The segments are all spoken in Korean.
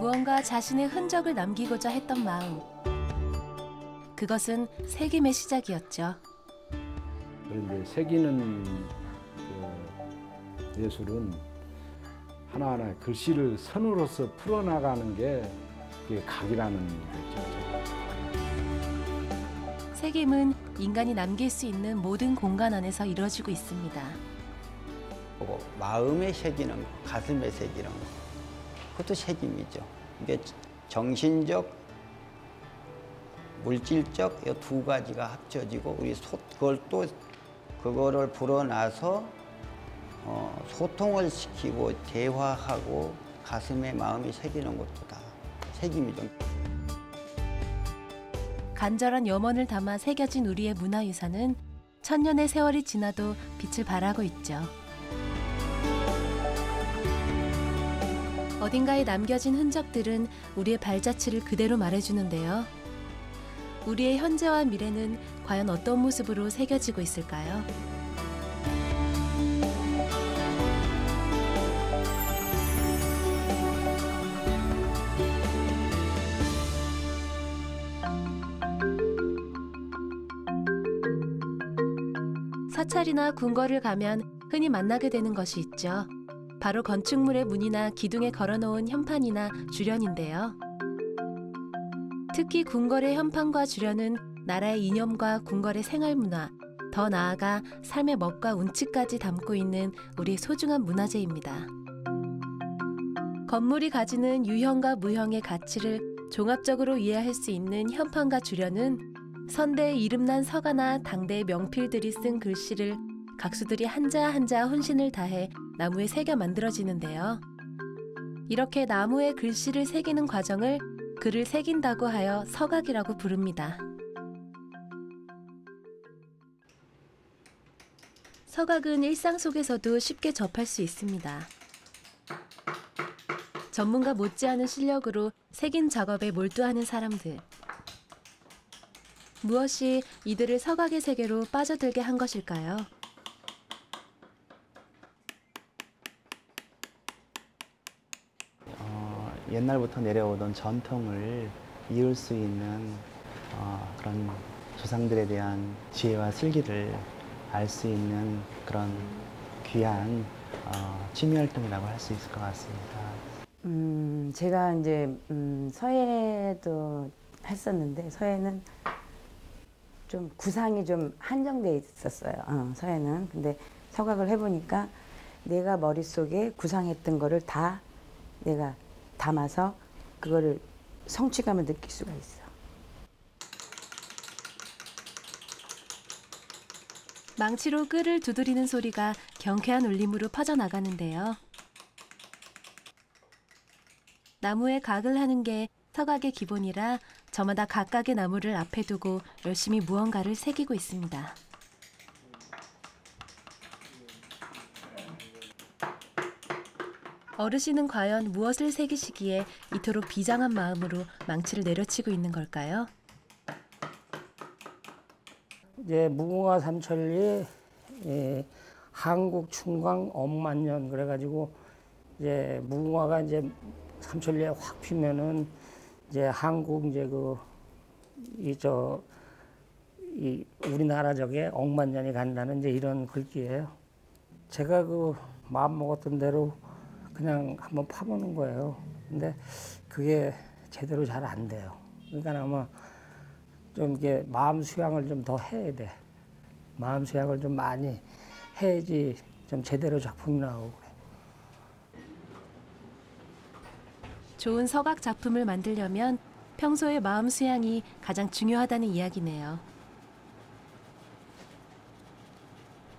무언가 자신의 흔적을 남기고자 했던 마음. 그것은 새김의 시작이었죠. 그런데 새기는 그 예술은 하나하나 글씨를 선으로서 풀어나가는 게 그게 각이라는 거죠. 새김은 인간이 남길 수 있는 모든 공간 안에서 이루어지고 있습니다. 마음에 새기는 거, 가슴에 새기는 거, 그것도 새김이죠. 이게 정신적, 물질적 이 두 가지가 합쳐지고 우리 그거를 불어놔서 소통을 시키고 대화하고 가슴에 마음이 새기는 것도 다 새김이죠. 간절한 염원을 담아 새겨진 우리의 문화유산은 천년의 세월이 지나도 빛을 발하고 있죠. 어딘가에 남겨진 흔적들은 우리의 발자취를 그대로 말해주는데요. 우리의 현재와 미래는 과연 어떤 모습으로 새겨지고 있을까요? 사찰이나 궁궐을 가면 흔히 만나게 되는 것이 있죠. 바로 건축물의 문이나 기둥에 걸어놓은 현판이나 주련인데요. 특히 궁궐의 현판과 주련은 나라의 이념과 궁궐의 생활문화, 더 나아가 삶의 멋과 운치까지 담고 있는 우리의 소중한 문화재입니다. 건물이 가지는 유형과 무형의 가치를 종합적으로 이해할 수 있는 현판과 주련은 선대의 이름난 서가나 당대의 명필들이 쓴 글씨를 각수들이 한자 한자 혼신을 다해 나무에 새겨 만들어지는데요. 이렇게 나무에 글씨를 새기는 과정을 글을 새긴다고 하여 서각이라고 부릅니다. 서각은 일상 속에서도 쉽게 접할 수 있습니다. 전문가 못지않은 실력으로 새긴 작업에 몰두하는 사람들. 무엇이 이들을 서각의 세계로 빠져들게 한 것일까요? 옛날부터 내려오던 전통을 이을 수 있는 그런 조상들에 대한 지혜와 슬기를 알 수 있는 그런 귀한 취미 활동이라고 할 수 있을 것 같습니다. 제가 이제 서예도 했었는데 서예는 좀 구상이 좀 한정돼 있었어요. 서예는. 근데 서각을 해보니까 내가 머릿속에 구상했던 거를 다 내가 담아서 그거를 성취감을 느낄 수가 있어. 망치로 끌을 두드리는 소리가 경쾌한 울림으로 퍼져나가는데요. 나무에 각을 하는 게 서각의 기본이라 저마다 각각의 나무를 앞에 두고 열심히 무언가를 새기고 있습니다. 어르신은 과연 무엇을 새기시기에 이토록 비장한 마음으로 망치를 내려치고 있는 걸까요? 이제 무궁화 삼천리 한국 충광 억만년 그래가지고 이제 무궁화가 이제 삼천리에 확 피면은 이제 한국 이제 이 우리나라 적에 억만년이 간다는 이제 이런 글귀예요. 제가 그 마음 먹었던 대로 그냥 한번 파보는 거예요. 근데 그게 제대로 잘 안 돼요. 그러니까 아마 좀 이게 마음 수양을 좀 더 해야 돼. 마음 수양을 좀 많이 해야지 좀 제대로 작품이 나오고 그래. 좋은 서각 작품을 만들려면 평소의 마음 수양이 가장 중요하다는 이야기네요.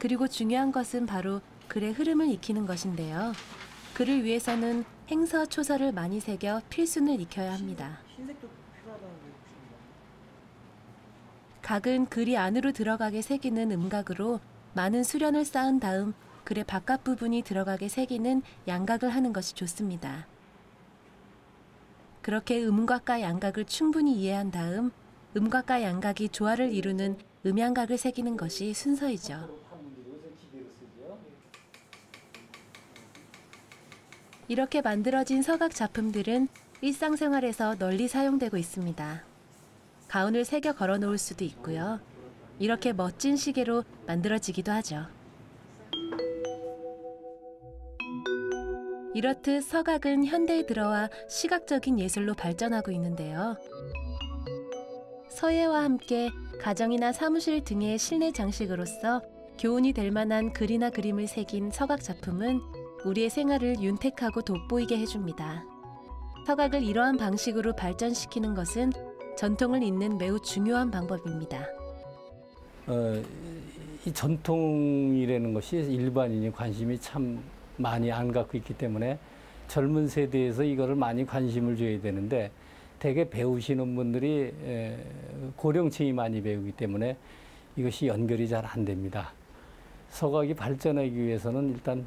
그리고 중요한 것은 바로 글의 흐름을 익히는 것인데요. 글을 위해서는 행서초서를 많이 새겨 필순을 익혀야 합니다. 각은 글이 안으로 들어가게 새기는 음각으로 많은 수련을 쌓은 다음 글의 바깥 부분이 들어가게 새기는 양각을 하는 것이 좋습니다. 그렇게 음각과 양각을 충분히 이해한 다음 음각과 양각이 조화를 이루는 음양각을 새기는 것이 순서이죠. 이렇게 만들어진 서각 작품들은 일상생활에서 널리 사용되고 있습니다. 가운을 새겨 걸어 놓을 수도 있고요. 이렇게 멋진 시계로 만들어지기도 하죠. 이렇듯 서각은 현대에 들어와 시각적인 예술로 발전하고 있는데요. 서예와 함께 가정이나 사무실 등의 실내 장식으로서 교훈이 될 만한 글이나 그림을 새긴 서각 작품은 우리의 생활을 윤택하고 돋보이게 해줍니다. 서각을 이러한 방식으로 발전시키는 것은 전통을 잇는 매우 중요한 방법입니다. 이 전통이라는 것이 일반인이 관심이 참 많이 안 갖고 있기 때문에 젊은 세대에서 이거를 많이 관심을 줘야 되는데 대개 배우시는 분들이 고령층이 많이 배우기 때문에 이것이 연결이 잘 안 됩니다. 서각이 발전하기 위해서는 일단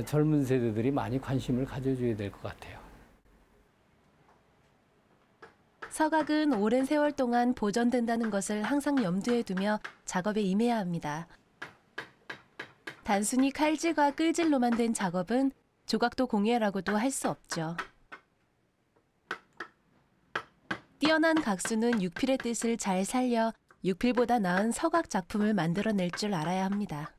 젊은 세대들이 많이 관심을 가져줘야 될 것 같아요. 서각은 오랜 세월 동안 보존된다는 것을 항상 염두에 두며 작업에 임해야 합니다. 단순히 칼질과 끌질로만 된 작업은 조각도 공예라고도 할 수 없죠. 뛰어난 각수는 육필의 뜻을 잘 살려 육필보다 나은 서각 작품을 만들어낼 줄 알아야 합니다.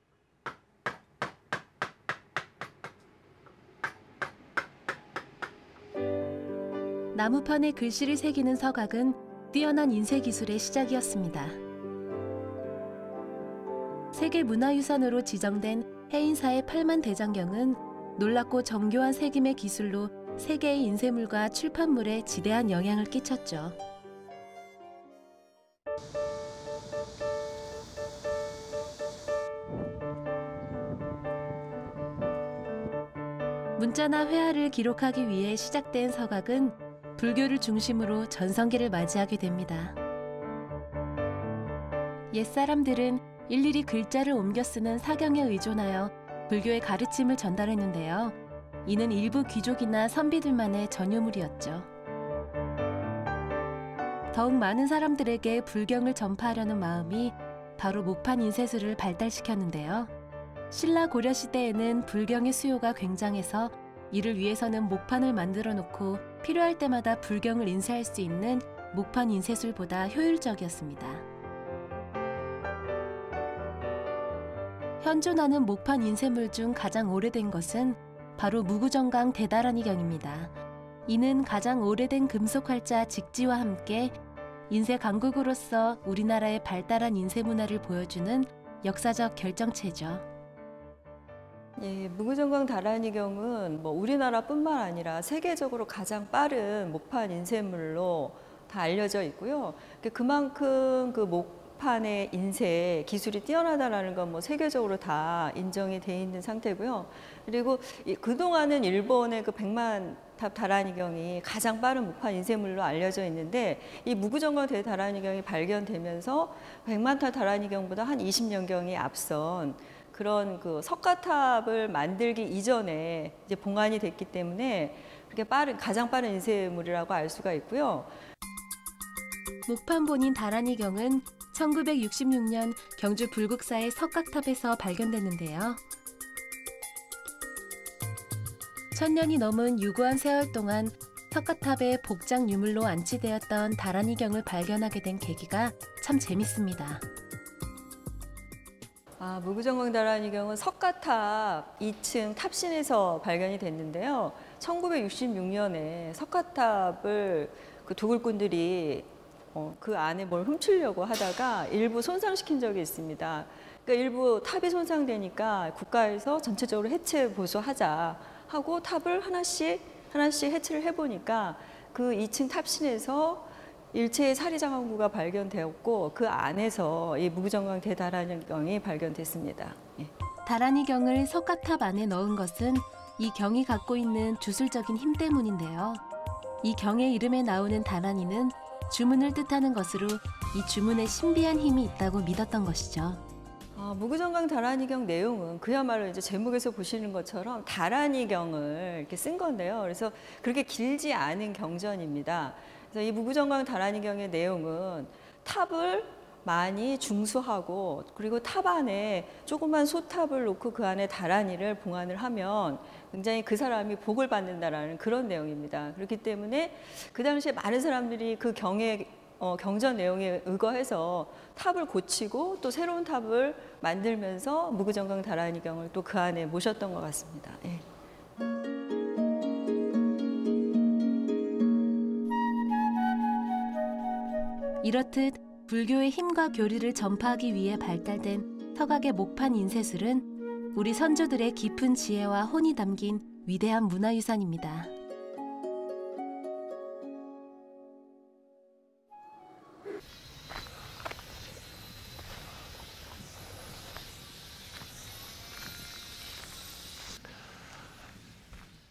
나무판에 글씨를 새기는 서각은 뛰어난 인쇄 기술의 시작이었습니다. 세계 문화유산으로 지정된 해인사의 8만 대장경은 놀랍고 정교한 새김의 기술로 세계의 인쇄물과 출판물에 지대한 영향을 끼쳤죠. 문자나 회화를 기록하기 위해 시작된 서각은 불교를 중심으로 전성기를 맞이하게 됩니다. 옛사람들은 일일이 글자를 옮겨 쓰는 사경에 의존하여 불교의 가르침을 전달했는데요. 이는 일부 귀족이나 선비들만의 전유물이었죠. 더욱 많은 사람들에게 불경을 전파하려는 마음이 바로 목판 인쇄술을 발달시켰는데요. 신라 고려 시대에는 불경의 수요가 굉장해서 이를 위해서는 목판을 만들어 놓고 필요할 때마다 불경을 인쇄할 수 있는 목판 인쇄술보다 효율적이었습니다. 현존하는 목판 인쇄물 중 가장 오래된 것은 바로 무구정강 대다란이경입니다. 이는 가장 오래된 금속 활자 직지와 함께 인쇄 강국으로서 우리나라의 발달한 인쇄 문화를 보여주는 역사적 결정체죠. 예, 무구정강 다란이경은 우리나라뿐만 아니라 세계적으로 가장 빠른 목판 인쇄물로 다 알려져 있고요. 그만큼 그 목판의 인쇄 기술이 뛰어나다라는 건 세계적으로 다 인정이 돼 있는 상태고요. 그리고 그동안은 일본의 그 백만탑 다란이경이 가장 빠른 목판 인쇄물로 알려져 있는데 이 무구정강 대다란이경이 발견되면서 백만탑 다란이경보다 한 20년경이 앞선 그런 그 석가탑을 만들기 이전에 이제 봉안이 됐기 때문에 그렇게 가장 빠른 인쇄물이라고 알 수가 있고요. 목판 본인 다란이경은 1966년 경주 불국사의 석각탑에서 발견됐는데요. 1000년이 넘은 유구한 세월 동안 석가탑의 복장 유물로 안치되었던 다란이경을 발견하게 된 계기가 참 재밌습니다. 무구정강 다란이경은 석가탑 2층 탑신에서 발견이 됐는데요. 1966년에 석가탑을 그 도굴꾼들이 그 안에 뭘 훔치려고 하다가 일부 손상시킨 적이 있습니다. 그러니까 일부 탑이 손상되니까 국가에서 전체적으로 해체 보수하자 하고 탑을 하나씩 해체를 해보니까 그 2층 탑신에서 일체의 사리장왕구가 발견되었고 그 안에서 이 무구정강 대다란이경이 발견됐습니다. 예. 다란이경을 석가탑 안에 넣은 것은 이 경이 갖고 있는 주술적인 힘 때문인데요. 이 경의 이름에 나오는 다란이는 주문을 뜻하는 것으로 이 주문에 신비한 힘이 있다고 믿었던 것이죠. 무구정강 다란이경 내용은 그야말로 이제 제목에서 보시는 것처럼 다란이경을 이렇게 쓴 건데요. 그래서 그렇게 길지 않은 경전입니다. 그래서 이 무구정강 다란이경의 내용은 탑을 많이 중수하고 그리고 탑 안에 조그만 소탑을 놓고 그 안에 다란이를 봉안을 하면 굉장히 그 사람이 복을 받는다라는 그런 내용입니다. 그렇기 때문에 그 당시에 많은 사람들이 그 경전 내용에 의거해서 탑을 고치고 또 새로운 탑을 만들면서 무구정강 다란이경을 또 그 안에 모셨던 것 같습니다. 예. 이렇듯 불교의 힘과 교리를 전파하기 위해 발달된 서각의 목판 인쇄술은 우리 선조들의 깊은 지혜와 혼이 담긴 위대한 문화유산입니다.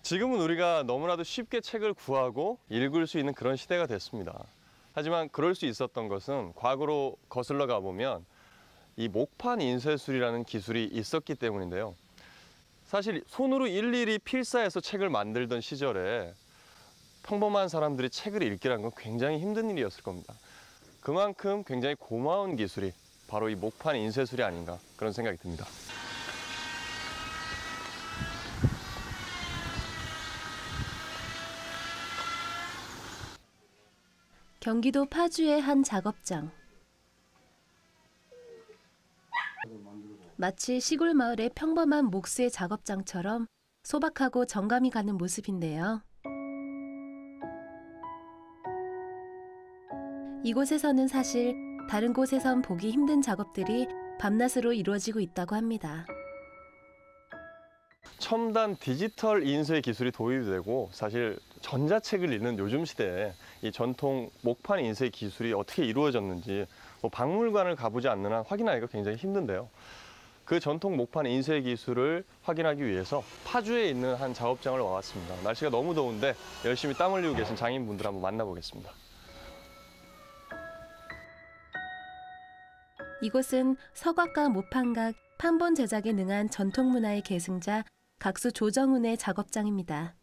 지금은 우리가 너무나도 쉽게 책을 구하고 읽을 수 있는 그런 시대가 됐습니다. 하지만 그럴 수 있었던 것은 과거로 거슬러 가보면 이 목판 인쇄술이라는 기술이 있었기 때문인데요. 사실 손으로 일일이 필사해서 책을 만들던 시절에 평범한 사람들이 책을 읽기란 건 굉장히 힘든 일이었을 겁니다. 그만큼 굉장히 고마운 기술이 바로 이 목판 인쇄술이 아닌가 그런 생각이 듭니다. 경기도 파주의 한 작업장. 마치 시골 마을의 평범한 목수의 작업장처럼 소박하고 정감이 가는 모습인데요. 이곳에서는 사실 다른 곳에선 보기 힘든 작업들이 밤낮으로 이루어지고 있다고 합니다. 첨단 디지털 인쇄 기술이 도입이 되고 사실 전자책을 읽는 요즘 시대에 이 전통 목판 인쇄 기술이 어떻게 이루어졌는지 박물관을 가보지 않는 한 확인하기가 굉장히 힘든데요. 그 전통 목판 인쇄 기술을 확인하기 위해서 파주에 있는 한 작업장을 와봤습니다. 날씨가 너무 더운데 열심히 땀 흘리고 계신 장인분들 한번 만나보겠습니다. 이곳은 서각과 모판각, 판본 제작에 능한 전통문화의 계승자 각수 조정훈의 작업장입니다.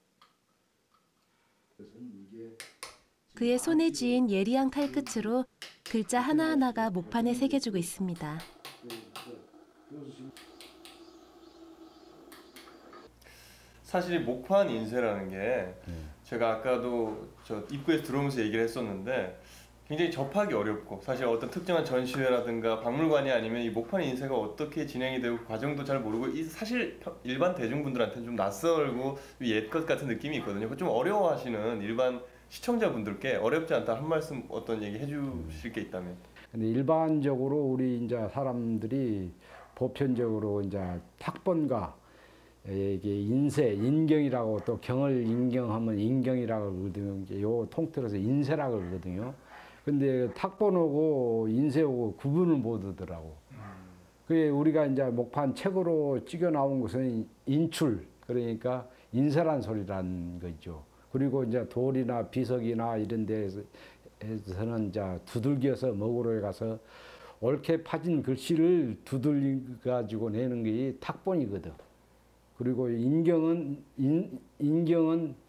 그의 손에 쥐인 예리한 칼끝으로 글자 하나하나가 목판에 새겨지고 있습니다. 사실 이 목판 인쇄라는 게 제가 아까도 저 입구에서 들어오면서 얘기를 했었는데 굉장히 접하기 어렵고 사실 어떤 특정한 전시회라든가 박물관이 아니면 이 목판 인쇄가 어떻게 진행이 되고 과정도 잘 모르고 사실 일반 대중분들한테는 좀 낯설고 옛것 같은 느낌이 있거든요. 좀 어려워하시는 일반 시청자분들께 어렵지 않다 한 말씀 어떤 얘기 해주실 게 있다면. 근데 일반적으로 우리 이제 사람들이 보편적으로 이제 탁본과 이게 인쇄, 인경이라고 또 경을 인경하면 인경이라고 그러거든요. 요 통틀어서 인쇄라고 그러거든요. 근데 탁본하고 인쇄하고 구분을 못 하더라고. 그게 우리가 이제 목판 책으로 찍어 나온 것은 인출, 그러니까 인쇄란 소리란 거죠. 그리고 이제 돌이나 비석이나 이런 데에서는 이제 두들겨서 먹으러 가서 옳게 파진 글씨를 두들가지고 내는 게 탁본이거든. 그리고 인경은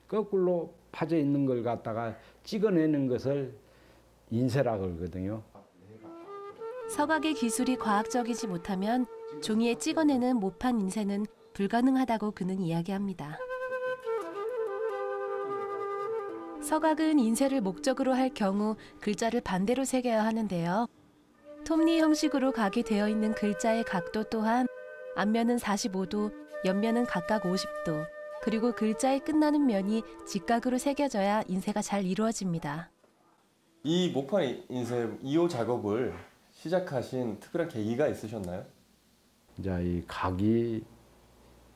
거꾸로 파져 있는 걸 갖다가 찍어내는 것을 인쇄라고 그러거든요. 서각의 기술이 과학적이지 못하면 종이에 찍어내는 모판 인쇄는 불가능하다고 그는 이야기합니다. 서각은 인쇄를 목적으로 할 경우 글자를 반대로 새겨야 하는데요. 톱니 형식으로 각이 되어 있는 글자의 각도 또한 앞면은 45도, 옆면은 각각 50도, 그리고 글자의 끝나는 면이 직각으로 새겨져야 인쇄가 잘 이루어집니다. 이 목판 인쇄 2호 작업을 시작하신 특별한 계기가 있으셨나요? 이제 이 각이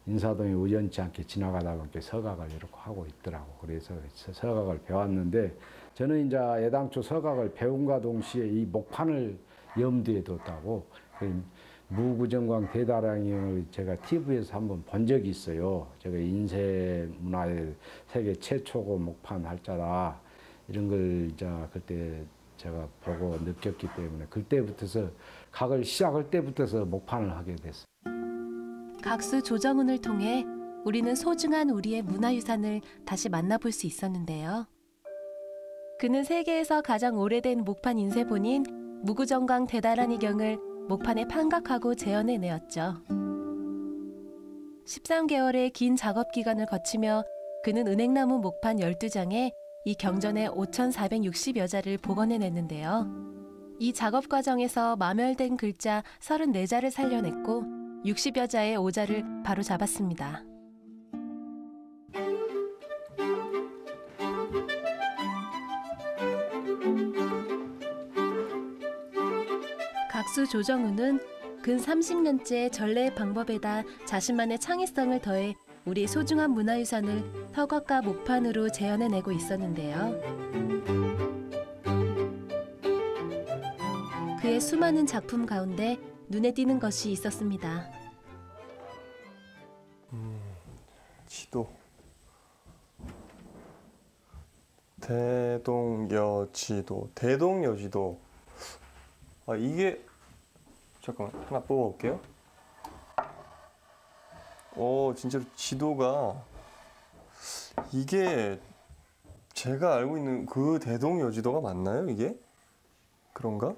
인사동에 우연치 않게 지나가다 보니까 서각을 이렇게 하고 있더라고. 그래서 서각을 배웠는데 저는 이제 애당초 서각을 배움과 동시에 이 목판을 염두에 뒀다고. 무구정강 대다량경을 제가 TV에서 한번 본 적이 있어요. 제가 인쇄 문화의 세계 최초고 목판 할자다. 이런 걸 이제 그때 제가 보고 느꼈기 때문에 그때부터서 각을 시작할 때부터서 목판을 하게 됐어요. 각수 조정훈을 통해 우리는 소중한 우리의 문화유산을 다시 만나볼 수 있었는데요. 그는 세계에서 가장 오래된 목판 인쇄본인 무구정강 대다란 이경을 목판에 판각하고 재현해내었죠. 13개월의 긴 작업 기간을 거치며 그는 은행나무 목판 12장에 이 경전의 5,460여 자를 복원해냈는데요. 이 작업 과정에서 마멸된 글자 34자를 살려냈고 60여 자의 오자를 바로 잡았습니다. 각수 조정우는 근 30년째 전래의 방법에다 자신만의 창의성을 더해 우리 소중한 문화유산을 서각과 목판으로 재현해내고 있었는데요. 그의 수많은 작품 가운데 눈에 띄는 것이 있었습니다. 지도. 대동여지도. 대동여지도. 아, 이게 잠깐만 하나 뽑아볼게요. 진짜로 지도가 이게 제가 알고 있는 그 대동여지도가 맞나요? 이게? 그런가?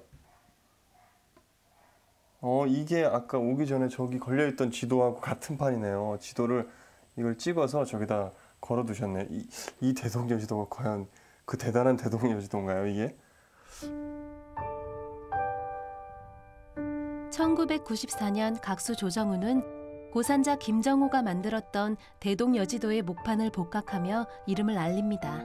이게 아까 오기 전에 저기 걸려있던 지도하고 같은 판이네요. 지도를 이걸 찍어서 저기다 걸어두셨네. 이 대동여지도가 과연 그 대단한 대동여지도인가요, 이게? 1994년 각수 조정우는 고산자 김정호가 만들었던 대동여지도의 목판을 복각하며 이름을 알립니다.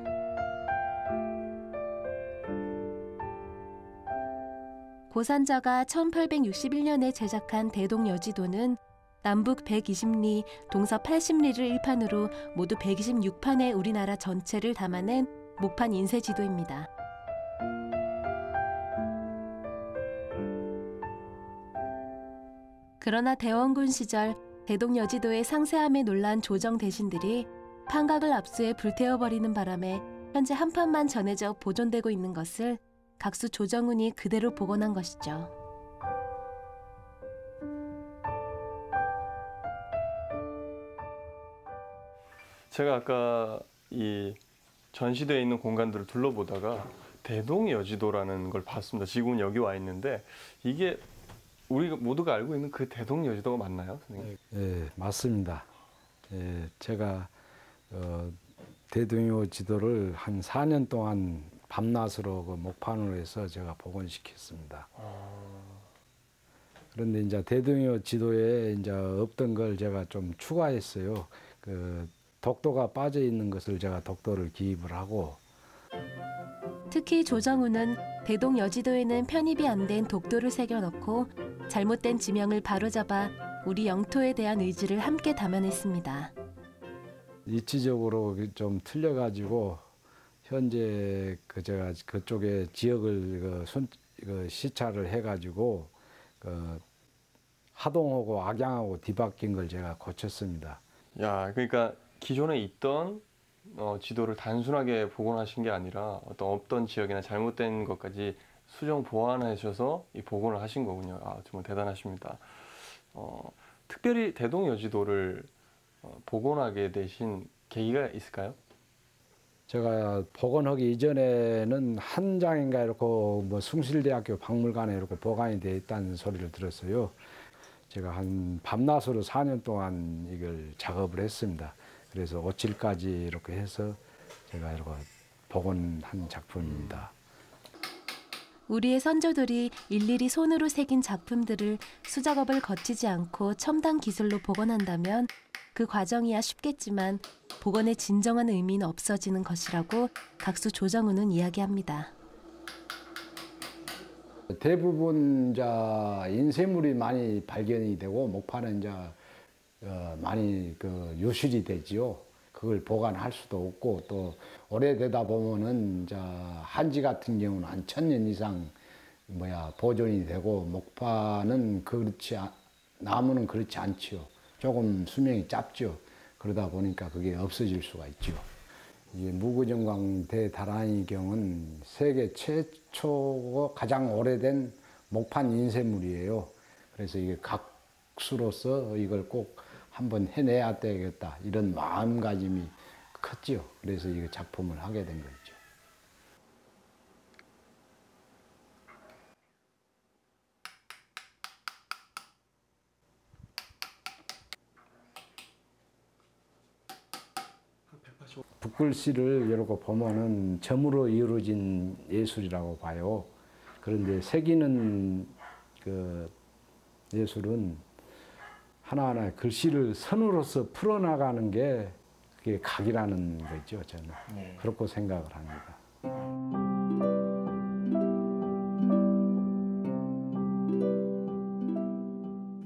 고산자가 1861년에 제작한 대동여지도는 남북 120리, 동서 80리를 일판으로 모두 126판의 우리나라 전체를 담아낸 목판 인쇄지도입니다. 그러나 대원군 시절 대동여지도의 상세함에 놀란 조정 대신들이 판각을 압수해 불태워버리는 바람에 현재 한 판만 전해져 보존되고 있는 것을 각수 조정훈이 그대로 복원한 것이죠. 제가 아까 이 전시되어 있는 공간들을 둘러보다가 대동여지도라는 걸 봤습니다. 지금은 여기 와 있는데 이게 우리가 모두가 알고 있는 그 대동여지도가 맞나요, 선생님? 예, 맞습니다. 예, 제가 대동여지도를 한 4년 동안 밤낮으로 그 목판으로 해서 제가 복원시켰습니다. 그런데 이제 대동여지도에 이제 없던 걸 제가 좀 추가했어요. 그 독도가 빠져 있는 것을 제가 독도를 기입을 하고. 특히 조정우는 대동여지도에는 편입이 안 된 독도를 새겨넣고 잘못된 지명을 바로잡아 우리 영토에 대한 의지를 함께 담아냈습니다. 이치적으로 좀 틀려가지고 현재 제가 그쪽에 지역을 시찰을 해가지고 하동하고 악양하고 뒤바뀐 걸 제가 고쳤습니다. 야, 그러니까 기존에 있던 지도를 단순하게 복원하신 게 아니라 없던 지역이나 잘못된 것까지 수정 보완하셔서 이 복원을 하신 거군요. 아, 정말 대단하십니다. 특별히 대동여지도를 복원하게 되신 계기가 있을까요? 제가 복원하기 이전에는 한 장인가 이렇게 뭐 숭실대학교 박물관에 이렇게 보관이 되어 있다는 소리를 들었어요. 제가 한 밤낮으로 4년 동안 이걸 작업을 했습니다. 그래서 5칠까지 이렇게 해서 제가 이렇게 복원한 작품입니다. 우리의 선조들이 일일이 손으로 새긴 작품들을 수작업을 거치지 않고 첨단 기술로 복원한다면 그 과정이야 쉽겠지만 복원의 진정한 의미는 없어지는 것이라고 각수 조정우는 이야기합니다. 대부분 인쇄물이 많이 발견이 되고 목판은 많이 유실이 되지요. 그걸 보관할 수도 없고 또 오래되다 보면은 한지 같은 경우는 한 1000년 이상 보존이 되고 목판은 나무는 그렇지 않지요. 조금 수명이 짧죠. 그러다 보니까 그게 없어질 수가 있죠. 이 무구정강 대다란이경은 세계 최초고 가장 오래된 목판 인쇄물이에요. 그래서 이게 각수로서 이걸 꼭 한번 해내야 되겠다 이런 마음가짐이 컸죠. 그래서 이 작품을 하게 된 거죠. 붓글씨를 이렇게 보면은 점으로 이루어진 예술이라고 봐요. 그런데 새기는 그 예술은 하나하나 글씨를 선으로서 풀어나가는 게 그게 각이라는 거죠. 저는 그렇게 생각을 합니다.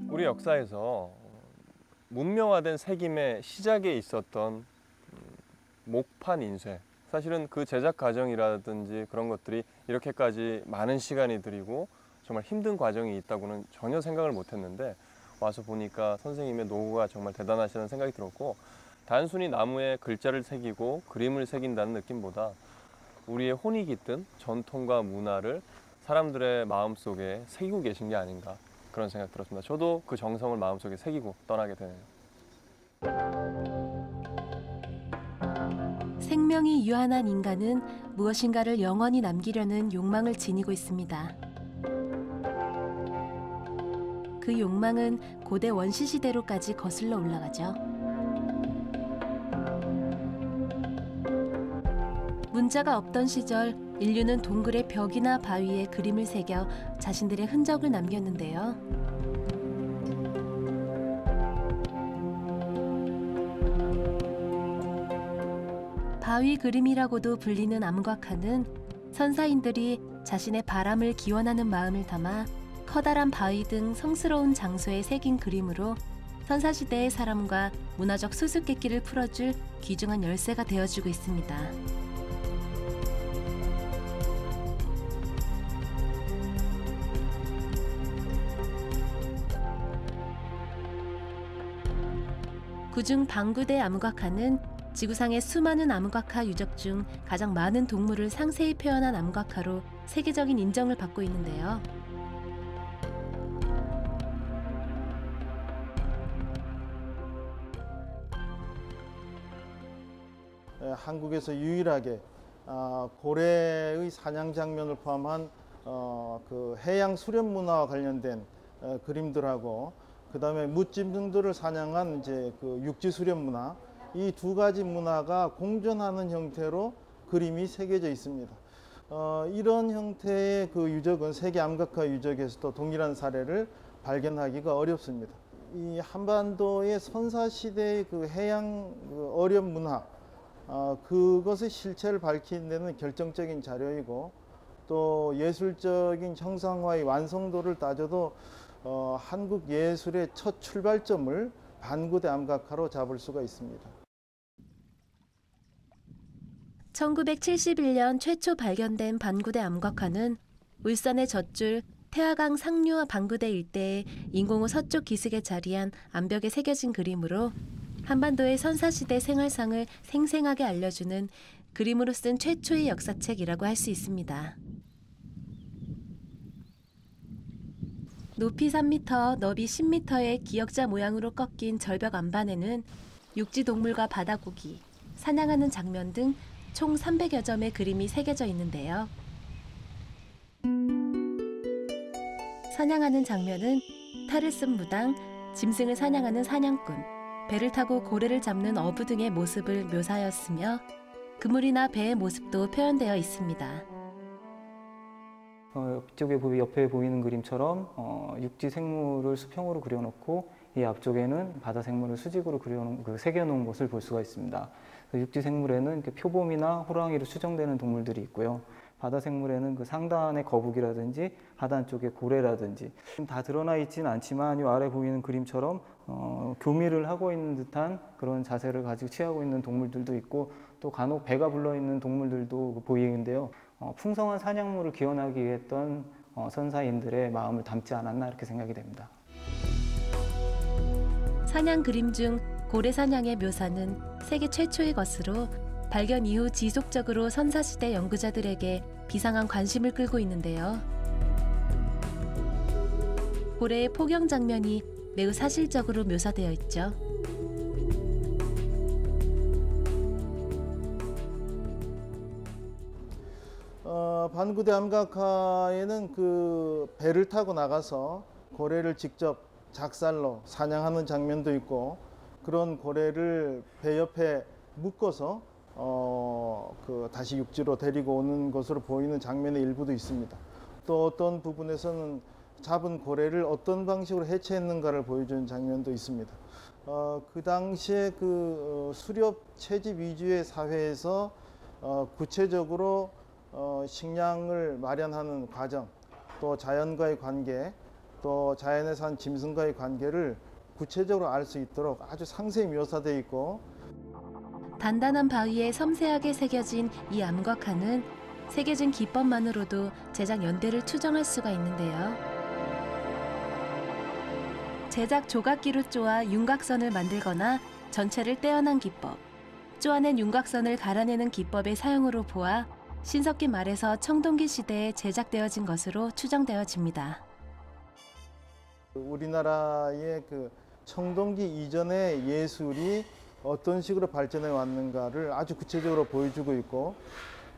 우리 역사에서 문명화된 새김의 시작에 있었던 목판 인쇄, 사실은 그 제작 과정이라든지 그런 것들이 이렇게까지 많은 시간이 들이고 정말 힘든 과정이 있다고는 전혀 생각을 못했는데 와서 보니까 선생님의 노고가 정말 대단하시다는 생각이 들었고, 단순히 나무에 글자를 새기고 그림을 새긴다는 느낌보다 우리의 혼이 깃든 전통과 문화를 사람들의 마음속에 새기고 계신 게 아닌가, 그런 생각 들었습니다. 저도 그 정성을 마음속에 새기고 떠나게 되네요. 생명이 유한한 인간은 무엇인가를 영원히 남기려는 욕망을 지니고 있습니다. 그 욕망은 고대 원시 시대로까지 거슬러 올라가죠. 문자가 없던 시절 인류는 동굴의 벽이나 바위에 그림을 새겨 자신들의 흔적을 남겼는데요. 바위 그림이라고도 불리는 암곽화는 선사인들이 자신의 바람을 기원하는 마음을 담아 커다란 바위 등 성스러운 장소에 새긴 그림으로 선사시대의 사람과 문화적 수수께끼를 풀어줄 귀중한 열쇠가 되어주고 있습니다. 그중 방구대 암곽화는 지구상의 수많은 암곽화 유적 중 가장 많은 동물을 상세히 표현한 암곽화로 세계적인 인정을 받고 있는데요. 한국에서 유일하게 고래의 사냥 장면을 포함한 그 해양 수렵 문화와 관련된 그림들하고, 그다음에 묻짐승들을 사냥한 이제 그 육지 수렵 문화, 이 두 가지 문화가 공존하는 형태로 그림이 새겨져 있습니다. 이런 형태의 그 유적은 세계 암각화 유적에서도 동일한 사례를 발견하기가 어렵습니다. 이 한반도의 선사시대의 그 해양 그 어렵 문화, 그것의 실체를 밝히는 데는 결정적인 자료이고, 또 예술적인 형상화의 완성도를 따져도 한국 예술의 첫 출발점을 반구대 암각화로 잡을 수가 있습니다. 1971년 최초 발견된 반구대 암곽화는 울산의 젖줄 태화강 상류와 반구대 일대의 인공호 서쪽 기슭에 자리한 암벽에 새겨진 그림으로 한반도의 선사시대 생활상을 생생하게 알려주는 그림으로 쓴 최초의 역사책이라고 할 수 있습니다. 높이 3m, 너비 10m의 기역자 모양으로 꺾인 절벽 안반에는 육지 동물과 바다고기, 사냥하는 장면 등 총 300여 점의 그림이 새겨져 있는데요. 사냥하는 장면은 탈을 쓴 무당, 짐승을 사냥하는 사냥꾼, 배를 타고 고래를 잡는 어부 등의 모습을 묘사하였으며 그물이나 배의 모습도 표현되어 있습니다. 이쪽에 옆에 보이는 그림처럼 육지 생물을 수평으로 그려놓고 이 앞쪽에는 바다 생물을 수직으로 새겨놓은 것을 볼 수가 있습니다. 육지 생물에는 이렇게 표범이나 호랑이로 추정되는 동물들이 있고요. 바다 생물에는 그 상단의 거북이라든지 하단 쪽에 고래라든지 다 드러나 있지는 않지만 이 아래 보이는 그림처럼 교미를 하고 있는 듯한 그런 자세를 가지고 취하고 있는 동물들도 있고, 또 간혹 배가 불러있는 동물들도 보이는데요. 풍성한 사냥물을 기원하기 위해 했던 선사인들의 마음을 담지 않았나 이렇게 생각이 됩니다. 사냥 그림 중 고래 사냥의 묘사는 세계 최초의 것으로 발견 이후 지속적으로 선사시대 연구자들에게 비상한 관심을 끌고 있는데요. 고래의 포경 장면이 매우 사실적으로 묘사되어 있죠. 반구대 암각화에는 그 배를 타고 나가서 고래를 직접 작살로 사냥하는 장면도 있고, 그런 고래를 배 옆에 묶어서 다시 육지로 데리고 오는 것으로 보이는 장면의 일부도 있습니다. 또 어떤 부분에서는 잡은 고래를 어떤 방식으로 해체했는가를 보여주는 장면도 있습니다. 그 당시에 수렵 채집 위주의 사회에서 구체적으로 식량을 마련하는 과정, 또 자연과의 관계, 또 자연에 산 짐승과의 관계를 구체적으로 알 수 있도록 아주 상세히 묘사되어 있고, 단단한 바위에 섬세하게 새겨진 이 암곽화는 새겨진 기법만으로도 제작 연대를 추정할 수가 있는데요. 제작 조각기로 쪼아 윤곽선을 만들거나 전체를 떼어난 기법, 쪼아낸 윤곽선을 갈아내는 기법의 사용으로 보아 신석기 말에서 청동기 시대에 제작되어진 것으로 추정되어집니다. 우리나라의 청동기 이전의 예술이 어떤 식으로 발전해 왔는가를 아주 구체적으로 보여주고 있고,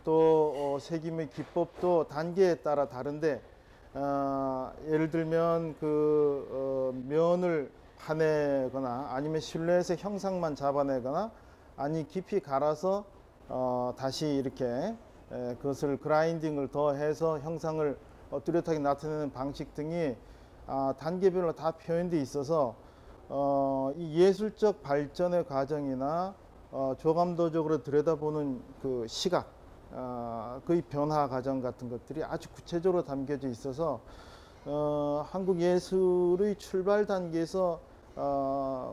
또 새김의 기법도 단계에 따라 다른데, 예를 들면 면을 파내거나 아니면 실루엣의 형상만 잡아내거나 아니 깊이 갈아서 다시 이렇게 그것을 그라인딩을 더해서 형상을 뚜렷하게 나타내는 방식 등이 단계별로 다 표현되어 있어서 이 예술적 발전의 과정이나 조감도적으로 들여다보는 그 시각, 그의 변화 과정 같은 것들이 아주 구체적으로 담겨져 있어서 한국 예술의 출발 단계에서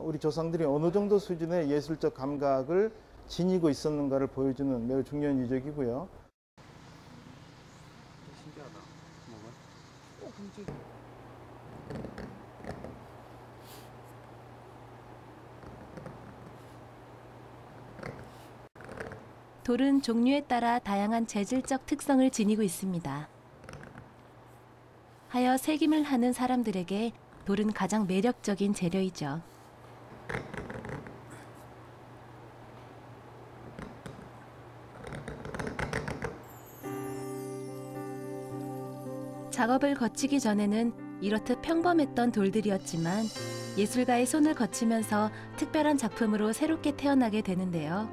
우리 조상들이 어느 정도 수준의 예술적 감각을 지니고 있었는가를 보여주는 매우 중요한 유적이고요. 신기하다. 돌은 종류에 따라 다양한 재질적 특성을 지니고 있습니다. 하여 새김을 하는 사람들에게 돌은 가장 매력적인 재료이죠. 작업을 거치기 전에는 이렇듯 평범했던 돌들이었지만 예술가의 손을 거치면서 특별한 작품으로 새롭게 태어나게 되는데요.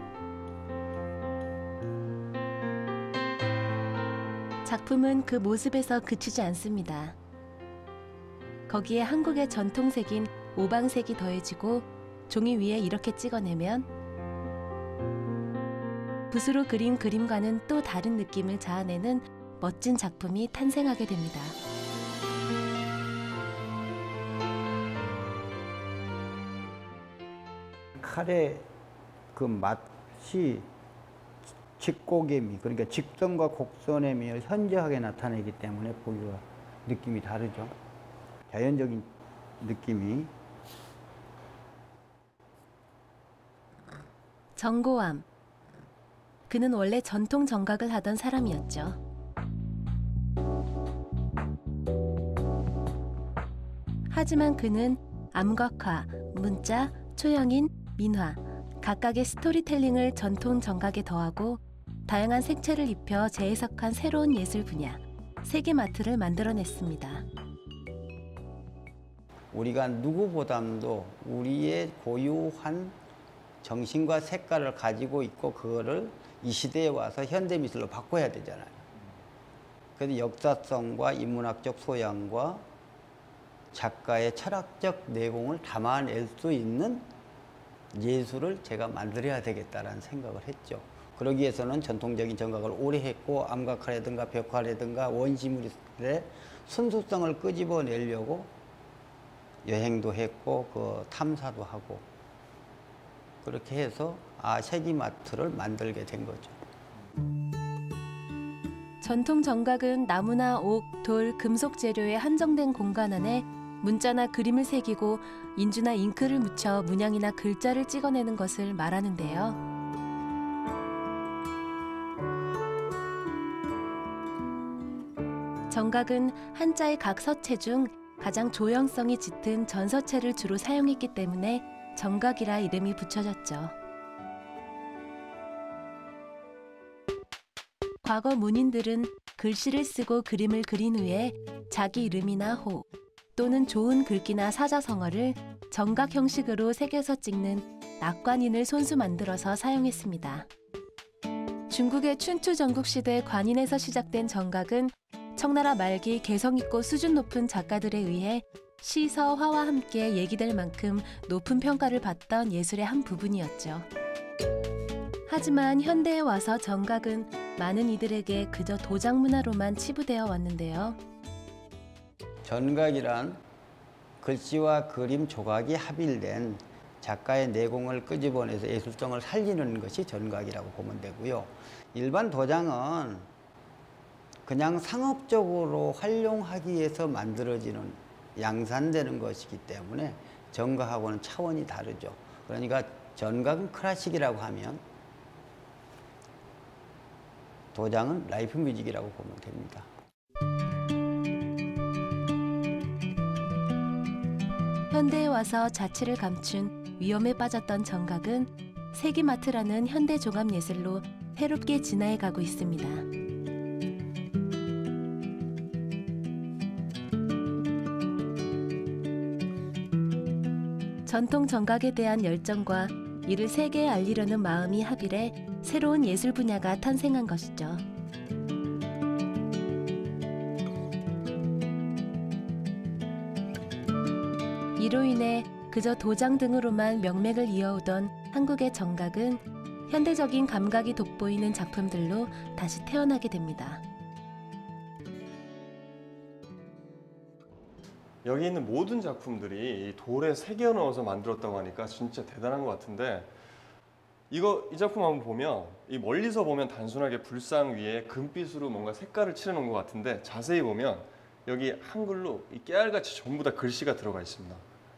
작품은 그 모습에서 그치지 않습니다. 거기에 한국의 전통색인 오방색이 더해지고 종이 위에 이렇게 찍어내면 붓으로 그린 그림과는 또 다른 느낌을 자아내는 멋진 작품이 탄생하게 됩니다. 칼의 그 맛이 직고개미, 그러니까 직선과 곡선의 미를 현저하게 나타내기 때문에 보기와 느낌이 다르죠. 자연적인 느낌이. 정고암. 그는 원래 전통 정각을 하던 사람이었죠. 하지만 그는 암각화, 문자, 초영인, 민화, 각각의 스토리텔링을 전통 정각에 더하고 다양한 색채를 입혀 재해석한 새로운 예술 분야, 세계 마트를 만들어냈습니다. 우리가 누구보다도 우리의 고유한 정신과 색깔을 가지고 있고 그거를 이 시대에 와서 현대미술로 바꿔야 되잖아요. 그래서 역사성과 인문학적 소양과 작가의 철학적 내공을 담아낼 수 있는 예술을 제가 만들어야 되겠다라는 생각을 했죠. 그러기 위해서는 전통적인 정각을 오래 했고 암각화라든가 벽화라든가 원시물의 순수성을 끄집어내려고 여행도 했고 그 탐사도 하고 그렇게 해서 세기마트를 만들게 된 거죠. 전통 정각은 나무나 옥, 돌, 금속 재료의 한정된 공간 안에 문자나 그림을 새기고 인주나 잉크를 묻혀 문양이나 글자를 찍어내는 것을 말하는데요. 정각은 한자의 각서체 중 가장 조형성이 짙은 전서체를 주로 사용했기 때문에 정각이라 이름이 붙여졌죠. 과거 문인들은 글씨를 쓰고 그림을 그린 후에 자기 이름이나 호 또는 좋은 글귀나 사자성어를 정각 형식으로 새겨서 찍는 낙관인을 손수 만들어서 사용했습니다. 중국의 춘추 전국시대 관인에서 시작된 정각은 청나라 말기 개성 있고 수준 높은 작가들에 의해 시서 화와 함께 얘기될 만큼 높은 평가를 받던 예술의 한 부분이었죠. 하지만 현대에 와서 정각은 많은 이들에게 그저 도장 문화로만 치부되어 왔는데요. 전각이란 글씨와 그림 조각이 합일된 작가의 내공을 끄집어내서 예술성을 살리는 것이 전각이라고 보면 되고요. 일반 도장은 그냥 상업적으로 활용하기 위해서 만들어지는 양산되는 것이기 때문에 전각하고는 차원이 다르죠. 그러니까 전각은 클래식이라고 하면 도장은 라이프 뮤직이라고 보면 됩니다. 현대에 와서 자취를 감춘 위험에 빠졌던 정각은 세기마트라는 현대 종합 예술로 새롭게 진화해 가고 있습니다. 전통 정각에 대한 열정과 이를 세계에 알리려는 마음이 합일해 새로운 예술 분야가 탄생한 것이죠. 이로 인해 그저 도장 등으로만 명맥을 이어오던 한국의 정각은 현대적인 감각이 돋보이는 작품들로 다시 태어나게 됩니다. 여기 있는 모든 작품들이 돌에 새겨 넣어서 만들었다고 하니까 진짜 대단한 것 같은데 이 작품 한번 보면 이 멀리서 보면 단순하게 불상 위에 금빛으로 뭔가 색깔을 칠해놓은 것 같은데 자세히 보면 여기 한글로 이 깨알같이 전부 다 글씨가 들어가 있습니다.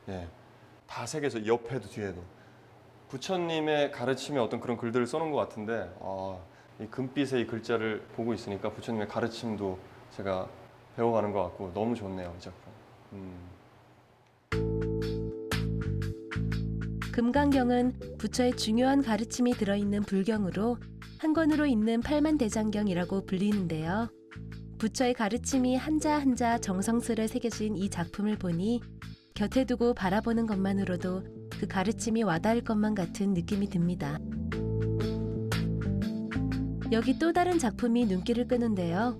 예, 다 새겨서 옆에도 뒤에도 부처님의 가르침에 어떤 그런 글들을 써놓은 것 같은데 이 금빛의 이 글자를 보고 있으니까 부처님의 가르침도 제가 배워가는 것 같고 너무 좋네요, 이 작품. 금강경은 부처의 중요한 가르침이 들어있는 불경으로 한 권으로 있는 팔만대장경이라고 불리는데요. 부처의 가르침이 한자 한자 정성스레 새겨진 이 작품을 보니 곁에 두고 바라보는 것만으로도 그 가르침이 와닿을 것만 같은 느낌이 듭니다. 여기 또 다른 작품이 눈길을 끄는데요.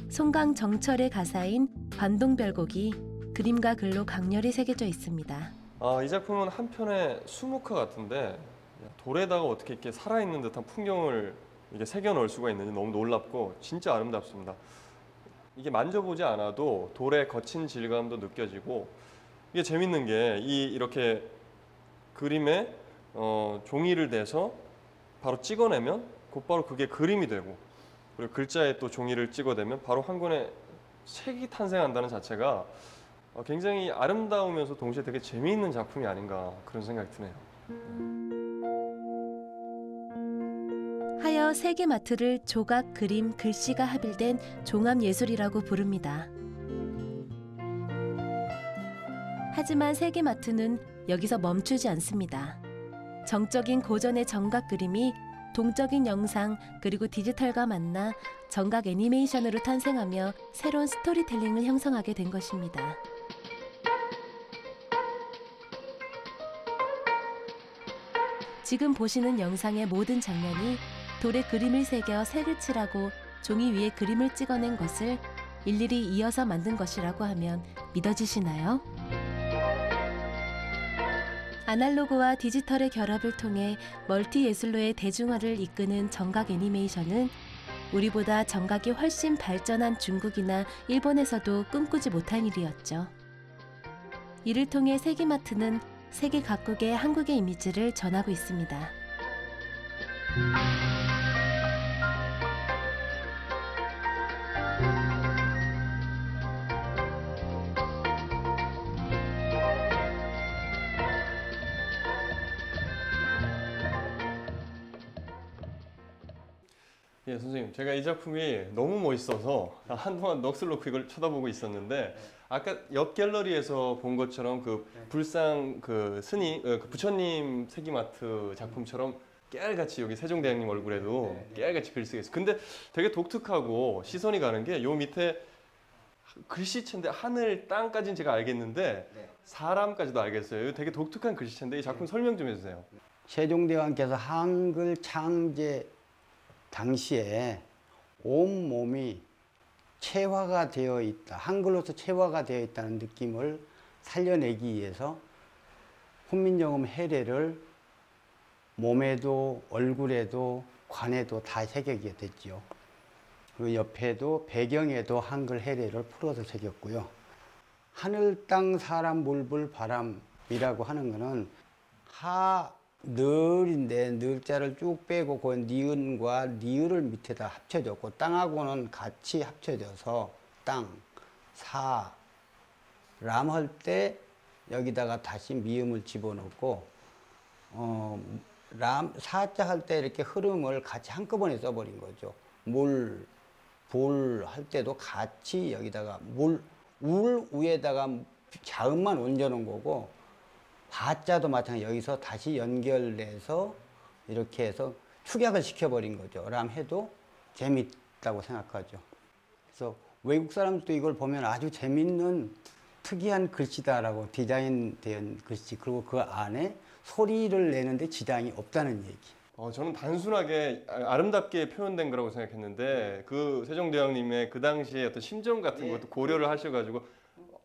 송강 정철의 가사인 관동별곡이 그림과 글로 강렬히 새겨져 있습니다. 이 작품은 한편의 수묵화 같은데 돌에다가 어떻게 이렇게 살아있는 듯한 풍경을 이게 새겨 넣을 수가 있는지 너무 놀랍고 진짜 아름답습니다. 이게 만져보지 않아도 돌의 거친 질감도 느껴지고 이게 재밌는 게 이렇게 그림에 종이를 대서 바로 찍어내면 곧바로 그게 그림이 되고 그리고 글자에 또 종이를 찍어대면 바로 한 권의 색이 탄생한다는 자체가 굉장히 아름다우면서 동시에 되게 재미있는 작품이 아닌가 그런 생각이 드네요. 하여 세계마트를 조각, 그림, 글씨가 합일된 종합예술이라고 부릅니다. 하지만 세계마트는 여기서 멈추지 않습니다. 정적인 고전의 정각 그림이 동적인 영상 그리고 디지털과 만나 정각 애니메이션으로 탄생하며 새로운 스토리텔링을 형성하게 된 것입니다. 지금 보시는 영상의 모든 장면이 돌에 그림을 새겨 색을 칠하고 종이 위에 그림을 찍어낸 것을 일일이 이어서 만든 것이라고 하면 믿어지시나요? 아날로그와 디지털의 결합을 통해 멀티 예술로의 대중화를 이끄는 정각 애니메이션은 우리보다 정각이 훨씬 발전한 중국이나 일본에서도 꿈꾸지 못한 일이었죠. 이를 통해 세계마트는 세계 각국의 한국의 이미지를 전하고 있습니다. 예, 선생님, 제가 이 작품이 너무 멋있어서 한동안 넋을 놓고 이걸 쳐다보고 있었는데 아까 옆 갤러리에서 본 것처럼 그 불상 그 스님, 그 부처님 세기마트 작품처럼 깨알같이 여기 세종대왕님 얼굴에도 깨알같이 글씨 쓰여 있어요. 근데 되게 독특하고 시선이 가는 게 요 밑에 글씨체인데 하늘, 땅까지는 제가 알겠는데 사람까지도 알겠어요. 되게 독특한 글씨체인데 이 작품 설명 좀 해주세요. 세종대왕께서 한글 창제 당시에 온몸이 체화가 되어 있다, 한글로서 체화가 되어 있다는 느낌을 살려내기 위해서 훈민정음 해례를 몸에도 얼굴에도 관에도 다 새기게 됐지요. 그 옆에도 배경에도 한글 해례를 풀어서 새겼고요. 하늘, 땅, 사람, 물불, 바람이라고 하는 거는 늘인데 늘자를 쭉 빼고 그 니은과 니을을 밑에다 합쳐졌고 땅하고는 같이 합쳐져서 땅, 사, 람 할 때 여기다가 다시 미음을 집어넣고 사자 할 때 이렇게 흐름을 같이 한꺼번에 써버린 거죠. 물, 불 할 때도 같이 여기다가 울 위에다가 자음만 얹어놓은 거고 바자도 마찬가지 여기서 다시 연결해서 이렇게 해서 축약을 시켜버린 거죠. 람 해도 재밌다고 생각하죠. 그래서 외국 사람들도 이걸 보면 아주 재밌는 특이한 글씨다라고 디자인된 글씨, 그리고 그 안에 소리를 내는데 지장이 없다는 얘기. 저는 단순하게 아름답게 표현된 거라고 생각했는데 그 세종대왕님의 그 당시에 어떤 심정 같은 것도 고려를 하셔가지고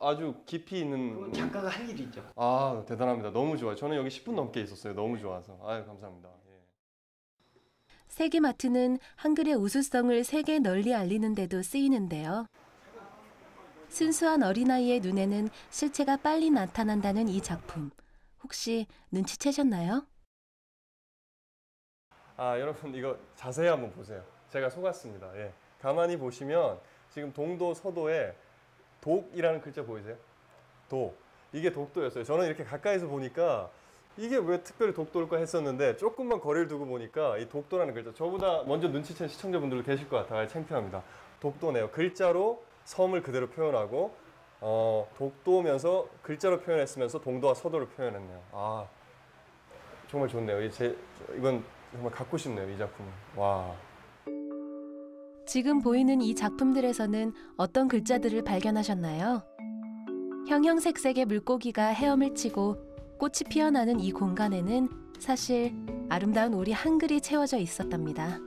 아주 깊이 있는. 그건 작가가 할 일이죠. 아, 대단합니다. 너무 좋아요. 저는 여기 10분 넘게 있었어요. 너무 좋아서. 아유, 감사합니다. 예. 세기마트는 한글의 우수성을 세계 널리 알리는 데도 쓰이는데요. 순수한 어린아이의 눈에는 실체가 빨리 나타난다는 이 작품. 혹시 눈치채셨나요? 여러분 이거 자세히 한번 보세요. 제가 속았습니다. 예. 가만히 보시면 지금 동도 서도에 독이라는 글자 보이세요? 독. 이게 독도였어요. 저는 이렇게 가까이서 보니까 이게 왜 특별히 독도일까 했었는데 조금만 거리를 두고 보니까 이 독도라는 글자, 저보다 먼저 눈치챈 시청자분들도 계실 것 같아요. 창피합니다. 독도네요. 글자로 섬을 그대로 표현하고 독도면서 글자로 표현했으면서 동도와 서도를 표현했네요. 아, 정말 좋네요. 이건 정말 갖고 싶네요, 이 작품은. 와. 지금 보이는 이 작품들에서는 어떤 글자들을 발견하셨나요? 형형색색의 물고기가 헤엄을 치고 꽃이 피어나는 이 공간에는 사실 아름다운 우리 한글이 채워져 있었답니다.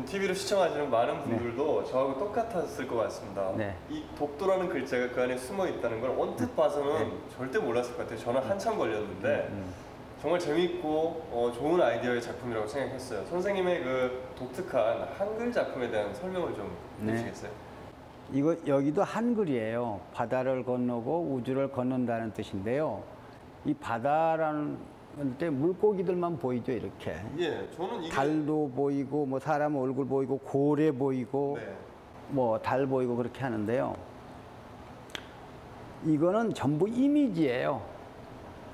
TV로 시청하시는 많은 분들도 저하고 똑같았을 것 같습니다. 이 독도라는 글자가 그 안에 숨어 있다는 걸 언뜻 봐서는 절대 몰랐을 것 같아요. 저는 한참 걸렸는데 정말 재밌고 좋은 아이디어의 작품이라고 생각했어요. 선생님의 그 독특한 한글 작품에 대한 설명을 좀 해주시겠어요? 이거 여기도 한글이에요. 바다를 건너고 우주를 건넌다는 뜻인데요. 이 바다라는 때 물고기들만 보이죠, 이렇게. 예, 저는 이게 달도 보이고 뭐 사람 얼굴 보이고 고래 보이고 뭐 달 보이고 그렇게 하는데요. 이거는 전부 이미지예요.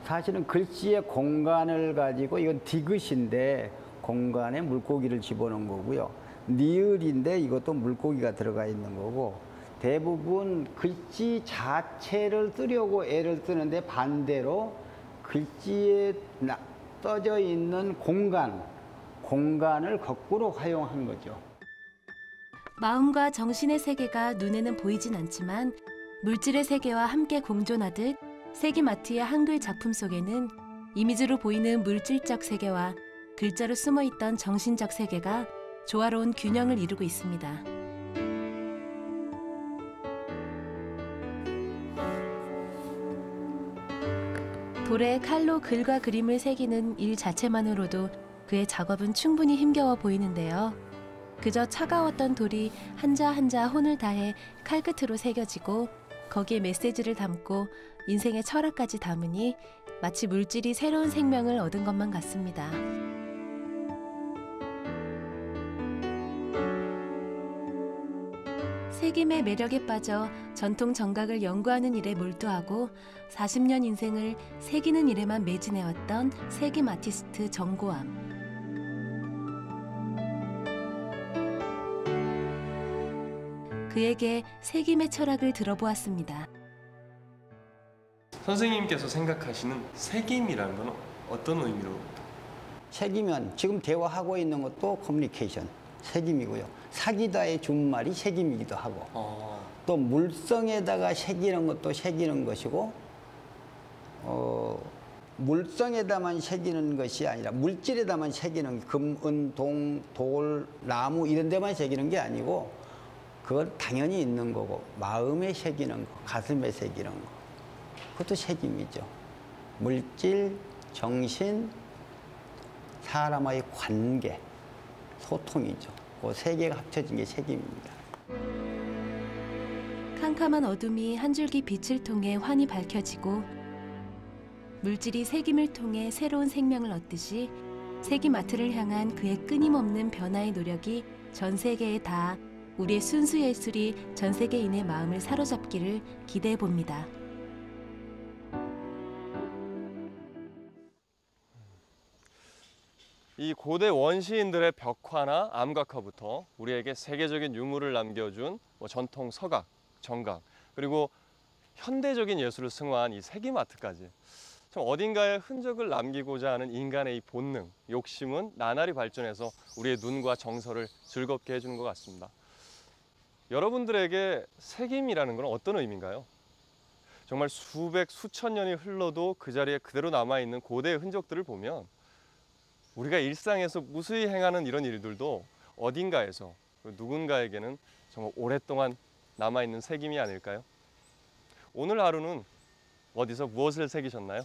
사실은 글씨의 공간을 가지고 이건 디귿인데 공간에 물고기를 집어넣은 거고요. 니을인데 이것도 물고기가 들어가 있는 거고, 대부분 글씨 자체를 쓰려고 애를 쓰는데 반대로 글씨에 써져 있는 공간을 거꾸로 활용한 거죠. 마음과 정신의 세계가 눈에는 보이진 않지만 물질의 세계와 함께 공존하듯 세기마트의 한글 작품 속에는 이미지로 보이는 물질적 세계와 글자로 숨어있던 정신적 세계가 조화로운 균형을 이루고 있습니다. 돌에 칼로 글과 그림을 새기는 일 자체만으로도 그의 작업은 충분히 힘겨워 보이는데요. 그저 차가웠던 돌이 한자 한자 혼을 다해 칼끝으로 새겨지고 거기에 메시지를 담고 인생의 철학까지 담으니 마치 물질이 새로운 생명을 얻은 것만 같습니다. 세김의 매력에 빠져 전통 정각을 연구하는 일에 몰두하고 40년 인생을 새기는 일에만 매진해왔던 세김 아티스트 정고암. 그에게 세김의 철학을 들어보았습니다. 선생님께서 생각하시는 세김이라는 건 어떤 의미로? 세기면 지금 대화하고 있는 것도 커뮤니케이션, 세김이고요. 사기다의 준말이 세김이기도 하고, 또 물성에다가 새기는 것도 새기는 것이고, 물성에다만 새기는 것이 아니라 물질에다만 새기는 금, 은, 동, 돌, 나무 이런 데만 새기는 게 아니고 그건 당연히 있는 거고 마음에 새기는 거, 가슴에 새기는 거 그것도 새김이죠. 물질, 정신, 사람과의 관계, 소통이죠. 그 세 개가 합쳐진 게 새김입니다. 캄캄한 어둠이 한 줄기 빛을 통해 환히 밝혀지고 물질이 새김을 통해 새로운 생명을 얻듯이 새김아트를 향한 그의 끊임없는 변화의 노력이 전 세계에 닿아 우리의 순수 예술이 전 세계인의 마음을 사로잡기를 기대해 봅니다. 이 고대 원시인들의 벽화나 암각화부터 우리에게 세계적인 유물을 남겨준 전통 서각, 정각, 그리고 현대적인 예술을 승화한 이 세김아트까지 참 어딘가에 흔적을 남기고자 하는 인간의 이 본능, 욕심은 나날이 발전해서 우리의 눈과 정서를 즐겁게 해주는 것 같습니다. 여러분들에게 세김이라는 건 어떤 의미인가요? 정말 수백, 수천 년이 흘러도 그 자리에 그대로 남아있는 고대의 흔적들을 보면 우리가 일상에서 무수히 행하는 이런 일들도 어딘가에서 누군가에게는 정말 오랫동안 남아있는 새김이 아닐까요? 오늘 하루는 어디서 무엇을 새기셨나요?